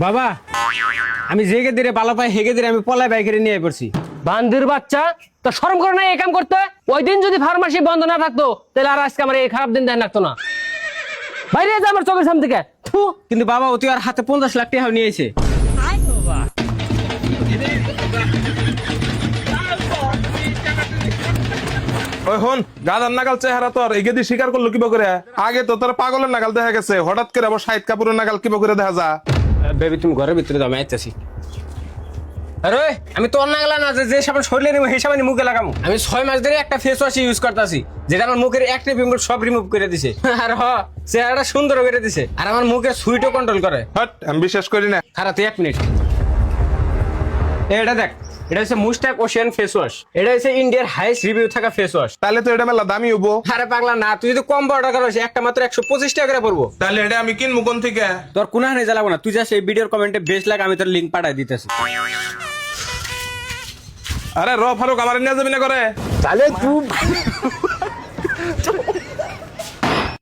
বাবা আমি জেগে দিরে ভালো পাই হেগে দিরে আমি পলায় বাইকেরে নিয়ে পড়ছি। বান্দির বাচ্চা তো শরম করে না এই কাম করতে? ওই দিন যদি ফার্মাসি বন্ধ না থাকতো তাহলে আর আজকে আমার এই খারাপ দিন দেন লাগতো না। বাইরে যা আমার চোখের সামনে থেকে। থু। কিন্তু বাবা ও তুই আর হাতে 50 লাখ টাকা নিয়েছে। ওই হন গাদার নাগাল চেহারা তোর এগে দিয়ে স্বীকার করলো কিবা করে? আগে তো তোর পাগলের নাগাল দেখা গেছে, হঠাৎ করে আবার শাহিদ কাপুরের নাগাল কিবা করে দেখা যা। বেবি তুমি ঘরের ভিতরে দাও, আমি আইতাছি। আরে আমি তোর না গেলা না যে সাবান শরীরে নিব সেই সাবান মুখে লাগামু। আমি 6 মাস ধরে একটা ফেস ওয়াশ ইউজ করতেছি যেটা আমার মুখের একটা পিম্পল সব রিমুভ করে দিছে। আর চেহারাটা সুন্দর করে দিছে আর আমার মুখের সুইটও কন্ট্রোল করে। হট আমি বিশ্বাস করি না। খারাপ তুই 1 মিনিট। এটা দেখ, এটা হচ্ছে মুস্তাক ওশিয়ান ফেস ওয়াশ। এটা হচ্ছে ইন্ডিয়ার হাইয়েস্ট রিভিউ থাকা ফেস ওয়াশ। তাহলে তো এটা মেলা দামি হবো। আরে পাগলা না, তুই যদি কম অর্ডার করিস একটা মাত্র 125 টাকা করে পড়বো। তাহলে এটা আমি কিনবো কোন থেকে? তোর কোনো হানে জ্বালাবো না, তুই যা সেই ভিডিওর কমেন্টে বেস্ট লাগ আমি তোর লিংক পাঠাই দিতেছি। আরে র ফারুক আমার নিয়ে যাবি না করে? তাহলে তুই